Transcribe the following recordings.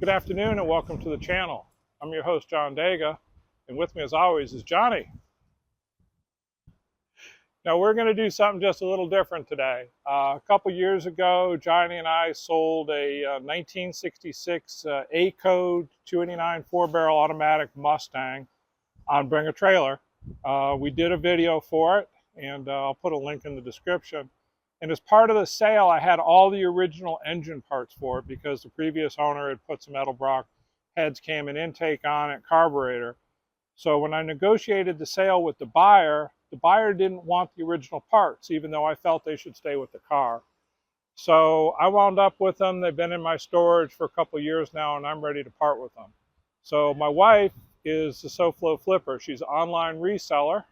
Good afternoon and welcome to the channel. I'm your host, John Daga, and with me as always is Johnny. Now we're going to do something just a little different today. A couple years ago, Johnny and I sold a 1966 A-Code 289 4-barrel automatic Mustang on Bring a Trailer. We did a video for it, and I'll put a link in the description. And as part of the sale, I had all the original engine parts for it because the previous owner had put some Edelbrock heads, cam, and intake on it, carburetor. So when I negotiated the sale with the buyer didn't want the original parts, even though I felt they should stay with the car. So I wound up with them. They've been in my storage for a couple of years now, and I'm ready to part with them. So my wife is the SoFlo Flipper. She's an online reseller.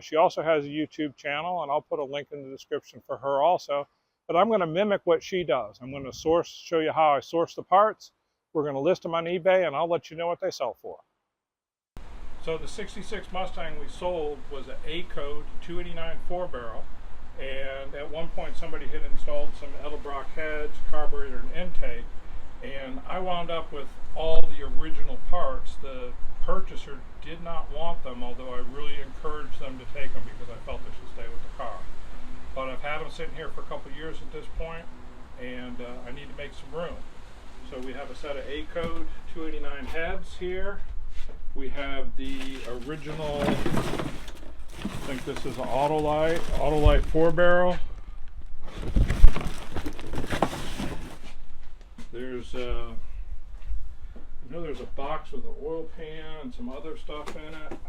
She also has a YouTube channel, and I'll put a link in the description for her also. But I'm going to mimic what she does. I'm going to show you how I source the parts. We're going to list them on eBay, and I'll let you know what they sell for. So the 66 Mustang we sold was an A-Code 289 4-barrel. And at one point somebody had installed some Edelbrock heads, carburetor, and intake. And I wound up with all the original parts. The purchaser did not want them, although I really encouraged them to take them because I felt they should stay with the car. But I've had them sitting here for a couple of years at this point, and I need to make some room. So we have a set of A-Code 289 heads here. We have the original, I think this is an Autolite 4-barrel. There's there's a box with an oil pan and some other stuff in it.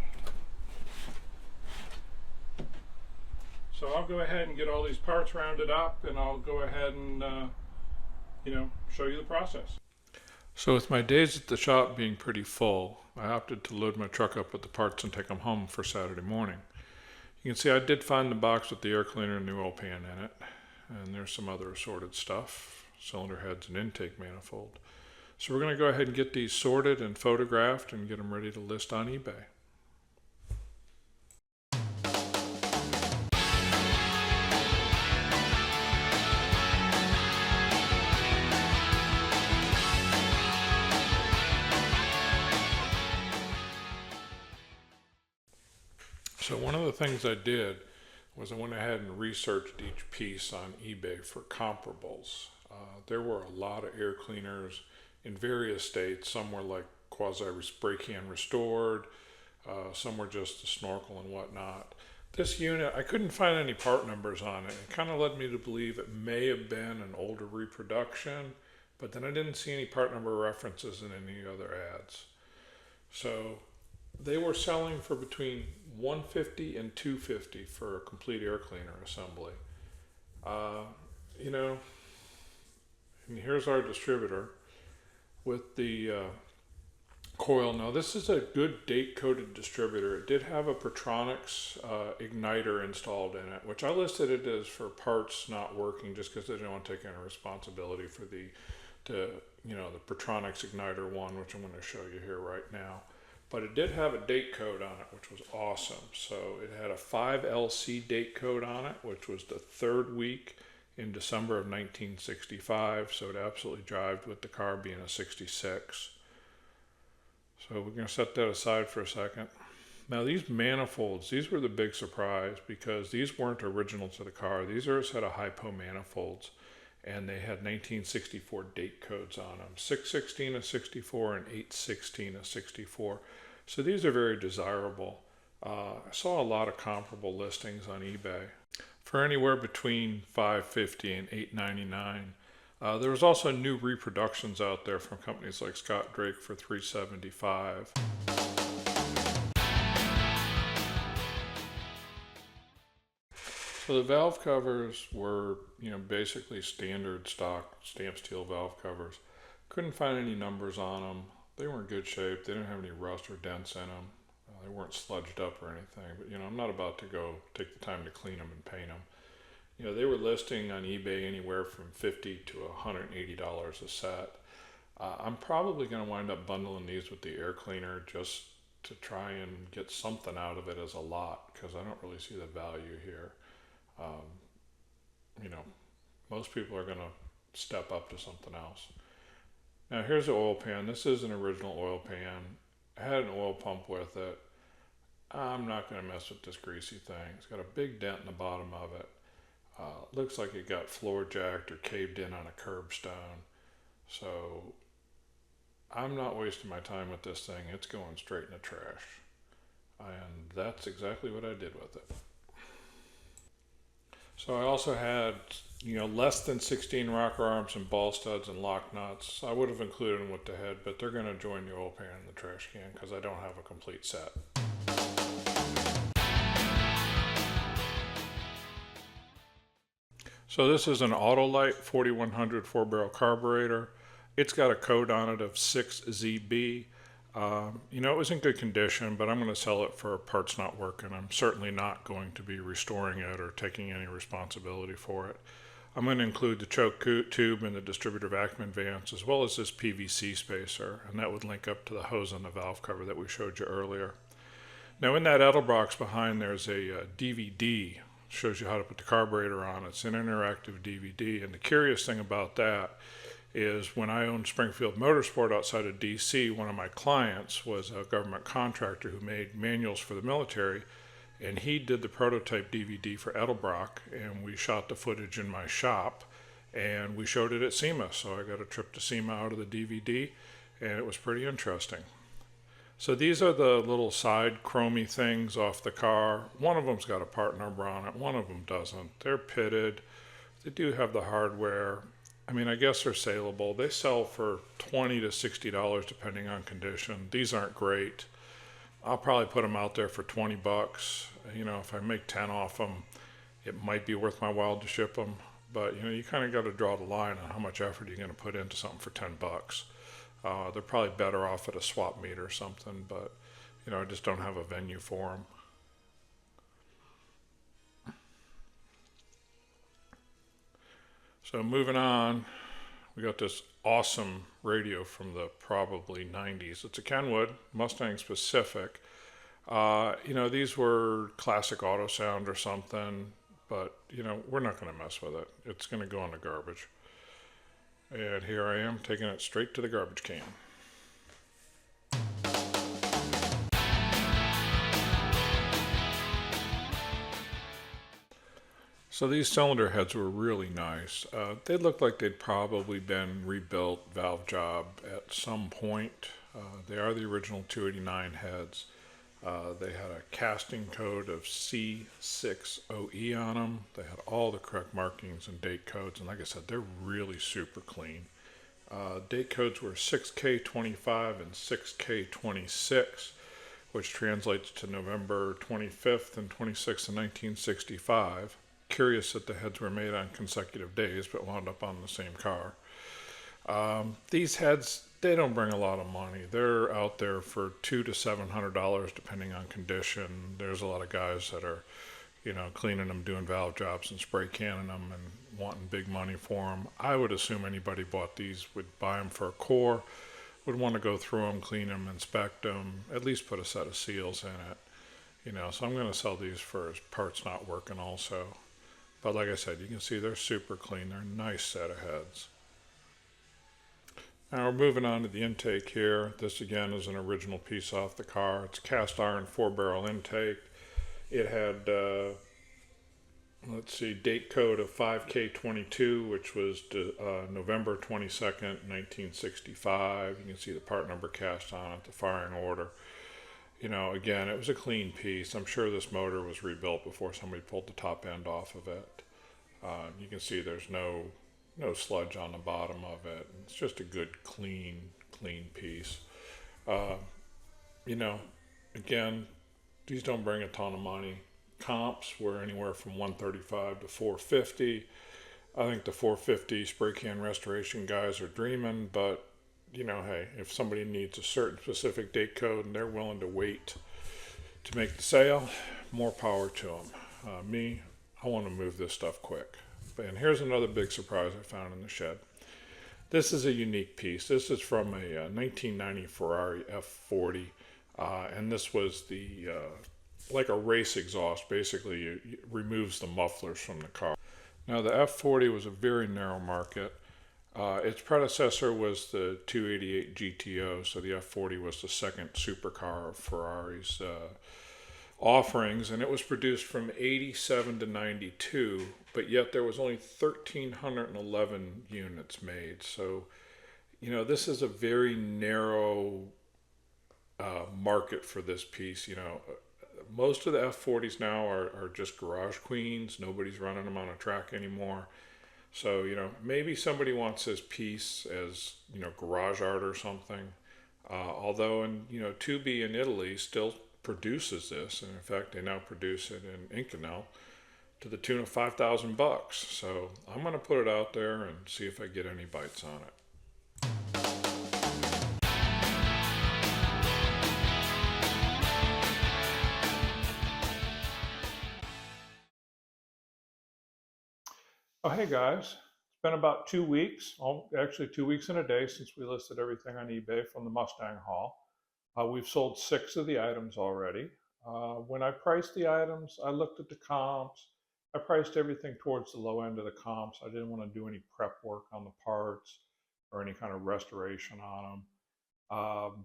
So I'll go ahead and get all these parts rounded up, and I'll go ahead and show you the process. So with my days at the shop being pretty full, I opted to load my truck up with the parts and take them home for Saturday morning. You can see I did find the box with the air cleaner and new oil pan in it, and there's some other assorted stuff, cylinder heads and intake manifold. So we're going to go ahead and get these sorted and photographed and get them ready to list on eBay. So one of the things I did was I went ahead and researched each piece on eBay for comparables. There were a lot of air cleaners in various states. Some were like quasi spray can restored, some were just a snorkel and whatnot. This unit, I couldn't find any part numbers on it. It kind of led me to believe it may have been an older reproduction, but then I didn't see any part number references in any other ads. So they were selling for between $150 and $250 for a complete air cleaner assembly. And here's our distributor with the coil. Now this is a good date-coded distributor. It did have a Pertronix igniter installed in it, which I listed it as for parts not working just because I didn't want to take any responsibility for the Pertronix igniter one, which I'm going to show you here right now. But it did have a date code on it, which was awesome. So it had a 5LC date code on it, which was the third week in December of 1965. So it absolutely jived with the car being a 66. So we're going to set that aside for a second. Now these manifolds, these were the big surprise because these weren't original to the car. These are a set of hypo manifolds, and they had 1964 date codes on them, 616 of 64 and 816 of 64. So these are very desirable. I saw a lot of comparable listings on eBay for anywhere between $550 and $899. There was also new reproductions out there from companies like Scott Drake for $375. So the valve covers were, basically standard stock stamp steel valve covers. Couldn't find any numbers on them. They were in good shape. They didn't have any rust or dents in them. They weren't sludged up or anything. But, I'm not about to go take the time to clean them and paint them. They were listing on eBay anywhere from $50 to $180 a set. I'm probably going to wind up bundling these with the air cleaner just to try and get something out of it as a lot, because I don't really see the value here. Most people are going to step up to something else. Now here's the oil pan. This is an original oil pan. I had an oil pump with it. I'm not going to mess with this greasy thing. It's got a big dent in the bottom of it. Looks like it got floor jacked or caved in on a curbstone. So I'm not wasting my time with this thing. It's going straight in the trash. And that's exactly what I did with it. So I also had, less than 16 rocker arms and ball studs and lock nuts. I would have included them with the head, but they're going to join the oil pan in the trash can because I don't have a complete set. So this is an Autolite 4100 4-barrel carburetor. It's got a code on it of 6ZB. It was in good condition, but I'm going to sell it for parts not working. I'm certainly not going to be restoring it or taking any responsibility for it. I'm going to include the choke tube and the distributor vacuum advance, as well as this PVC spacer, and that would link up to the hose on the valve cover that we showed you earlier. Now in that Edelbrox behind there's a DVD. Shows you how to put the carburetor on. It's an interactive DVD, and the curious thing about that is when I owned Springfield Motorsport outside of DC, one of my clients was a government contractor who made manuals for the military, and he did the prototype DVD for Edelbrock, and we shot the footage in my shop, and we showed it at SEMA. So I got a trip to SEMA out of the DVD, and it was pretty interesting. So these are the little side chromey things off the car. One of them's got a part number on it, one of them doesn't. They're pitted. They do have the hardware. I guess they're saleable. They sell for $20 to $60 depending on condition. These aren't great. I'll probably put them out there for 20 bucks. If I make 10 off them, it might be worth my while to ship them. But you kind of got to draw the line on how much effort you're going to put into something for 10 bucks. They're probably better off at a swap meet or something, but I just don't have a venue for them. So moving on, we got this awesome radio from the probably 90s. It's a Kenwood, Mustang specific. These were classic auto sound or something, but we're not going to mess with it. It's going to go in the garbage. And here I am taking it straight to the garbage can. So these cylinder heads were really nice. They looked like they'd probably been rebuilt valve job at some point. They are the original 289 heads. They had a casting code of C60E on them. They had all the correct markings and date codes, and like I said, they're really super clean. Date codes were 6K25 and 6K26, which translates to November 25th and 26th of 1965. Curious that the heads were made on consecutive days, but wound up on the same car. These heads, they don't bring a lot of money. They're out there for $200 to $700 depending on condition. There's a lot of guys that are, cleaning them, doing valve jobs and spray canning them and wanting big money for them. I would assume anybody bought these would buy them for a core, would want to go through them, clean them, inspect them, at least put a set of seals in it. So I'm going to sell these for parts not working also. But like I said, you can see they're super clean. They're a nice set of heads. Now we're moving on to the intake here. This again is an original piece off the car. It's a cast iron 4-barrel intake. It had, date code of 5K22, which was November 22nd, 1965. You can see the part number cast on it, the firing order. Again, it was a clean piece. I'm sure this motor was rebuilt before somebody pulled the top end off of it. You can see there's no sludge on the bottom of it. It's just a good, clean piece. Again, these don't bring a ton of money. Comps were anywhere from $135 to $450. I think the $450 spray can restoration guys are dreaming, but hey, if somebody needs a certain specific date code and they're willing to wait to make the sale, more power to them. I want to move this stuff quick. And here's another big surprise I found in the shed. This is a unique piece. This is from a 1990 Ferrari F40, and this was the like a race exhaust. Basically, it removes the mufflers from the car. Now the F40 was a very narrow market. Its predecessor was the 288 GTO, so the F40 was the second supercar of Ferrari's offerings, and it was produced from 87 to 92, but yet there was only 1,311 units made. So, this is a very narrow market for this piece. Most of the F40s now are just garage queens. Nobody's running them on a track anymore. So, maybe somebody wants this piece as, garage art or something. Although, Tubi in Italy still produces this, and in fact, they now produce it in Inconel to the tune of $5,000. So, I'm going to put it out there and see if I get any bites on it. Oh, hey guys. It's been about 2 weeks, actually 2 weeks and a day since we listed everything on eBay from the Mustang haul. We've sold 6 of the items already. When I priced the items, I looked at the comps. I priced everything towards the low end of the comps. I didn't want to do any prep work on the parts or any kind of restoration on them.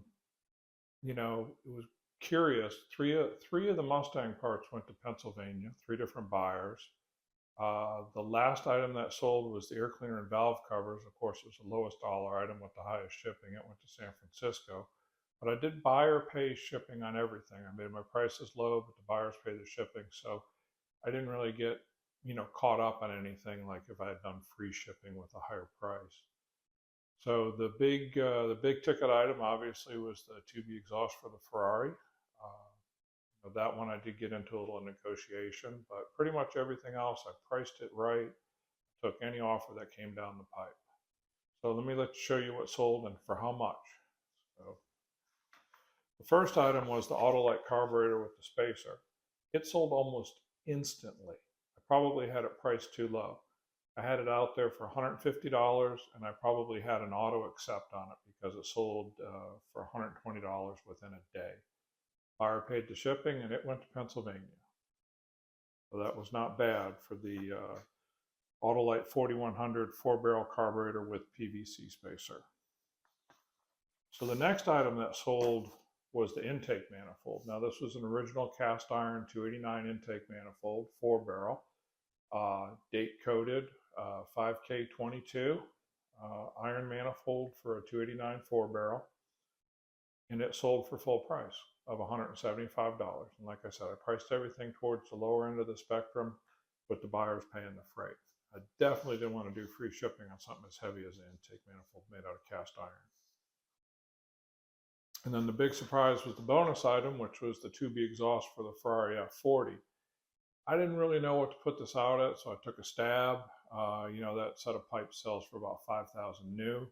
It was curious. Three of the Mustang parts went to Pennsylvania, 3 different buyers. The last item that sold was the air cleaner and valve covers. Of course, it was the lowest dollar item with the highest shipping. It went to San Francisco. But I did buyer pay shipping on everything. I made my prices low, but the buyers pay the shipping. So I didn't really get, caught up on anything like if I had done free shipping with a higher price. So the big ticket item obviously was the Tubi exhaust for the Ferrari. That one I did get into a little negotiation, but pretty much everything else I priced it right, took any offer that came down the pipe. So let me show you what sold and for how much. So the first item was the Autolite carburetor with the spacer. It sold almost instantly. I probably had it priced too low. I had it out there for $150, and I probably had an auto accept on it because it sold for $120 within a day. Buyer paid the shipping, and it went to Pennsylvania. So that was not bad for the Autolite 4100 4-barrel carburetor with PVC spacer. So the next item that sold was the intake manifold. Now this was an original cast iron 289 intake manifold, 4-barrel, date coated, 5K22 iron manifold for a 289 4-barrel, and it sold for full price of $175. And like I said, I priced everything towards the lower end of the spectrum with the buyers paying the freight. I definitely didn't want to do free shipping on something as heavy as an intake manifold made out of cast iron. And then the big surprise was the bonus item, which was the Tubi exhaust for the Ferrari F40. I didn't really know what to put this out at, so I took a stab. That set of pipes sells for about $5,000 new.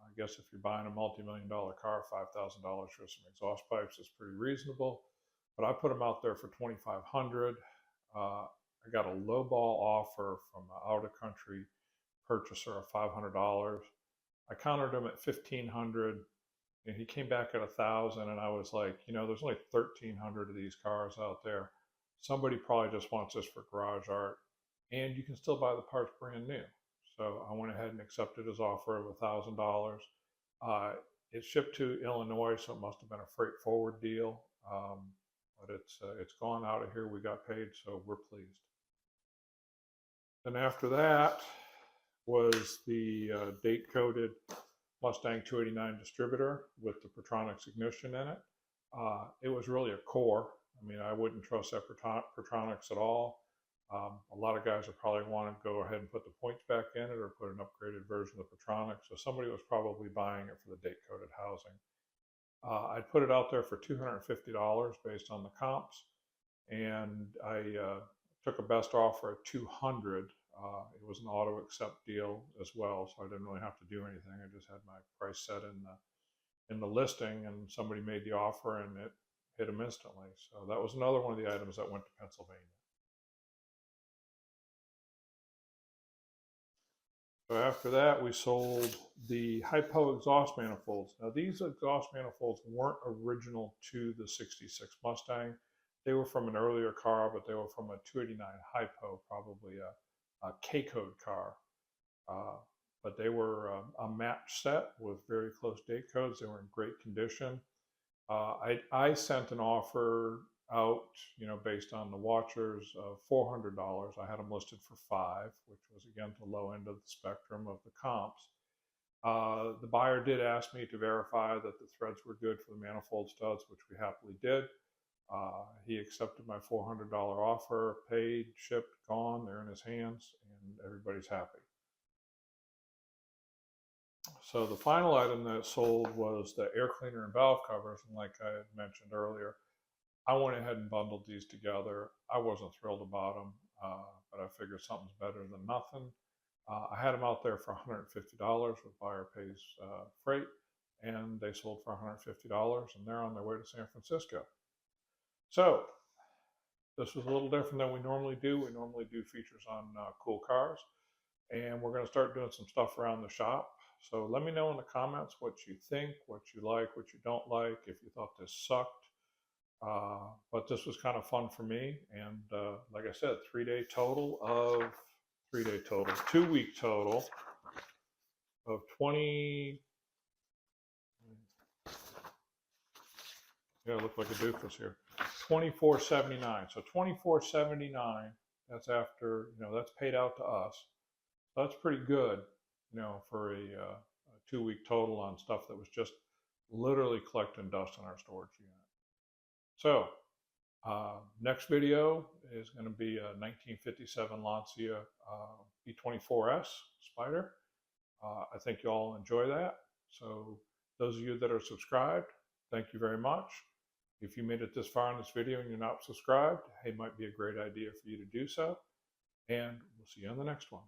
I guess if you're buying a multi-million-dollar car, $5,000 for some exhaust pipes is pretty reasonable. But I put them out there for $2,500. I got a lowball offer from an out-of-country purchaser of $500. I countered him at $1,500, and he came back at $1,000. And I was like, there's only 1,300 of these cars out there. Somebody probably just wants this for garage art, and you can still buy the parts brand new. So I went ahead and accepted his offer of $1,000. It shipped to Illinois, so it must have been a freight forward deal. But it's gone out of here. We got paid, so we're pleased. Then after that was the date-coated Mustang 289 distributor with the Pertronix ignition in it. It was really a core. I mean, I wouldn't trust that Pertronix at all. A lot of guys would probably want to go ahead and put the points back in it or put an upgraded version of the Pertronix. So somebody was probably buying it for the date-coated housing. I put it out there for $250 based on the comps, and I took a best offer at $200. It was an auto accept deal as well, so I didn't really have to do anything. I just had my price set in the listing, and somebody made the offer, and it hit them instantly. So that was another one of the items that went to Pennsylvania. So after that, we sold the Hypo exhaust manifolds. Now these exhaust manifolds weren't original to the 66 Mustang. They were from an earlier car, but they were from a 289 Hypo, probably a K-code car. but they were a match set with very close date codes. They were in great condition. I sent an offer out, based on the watchers of $400. I had them listed for $500, which was again the low end of the spectrum of the comps. The buyer did ask me to verify that the threads were good for the manifold studs, which we happily did. He accepted my $400 offer, paid, shipped, gone. They're in his hands, and everybody's happy. So the final item that sold was the air cleaner and valve covers. And like I had mentioned earlier, I went ahead and bundled these together. I wasn't thrilled about them, but I figured something's better than nothing. I had them out there for $150 with buyer pays freight, and they sold for $150, and they're on their way to San Francisco. So this was a little different than we normally do. We normally do features on cool cars, and we're going to start doing some stuff around the shop. So let me know in the comments what you think, what you like, what you don't like, if you thought this sucked. But this was kind of fun for me. And like I said, 2-week total of 20. Yeah, I look like a doofus here. $24.79. So $24.79. That's after, that's paid out to us. So that's pretty good, for a 2-week total on stuff that was just literally collecting dust in our storage unit. So next video is going to be a 1957 Lancia B24S Spider. I think you all enjoy that. So those of you that are subscribed, thank you very much. If you made it this far in this video and you're not subscribed, hey, it might be a great idea for you to do so. And we'll see you on the next one.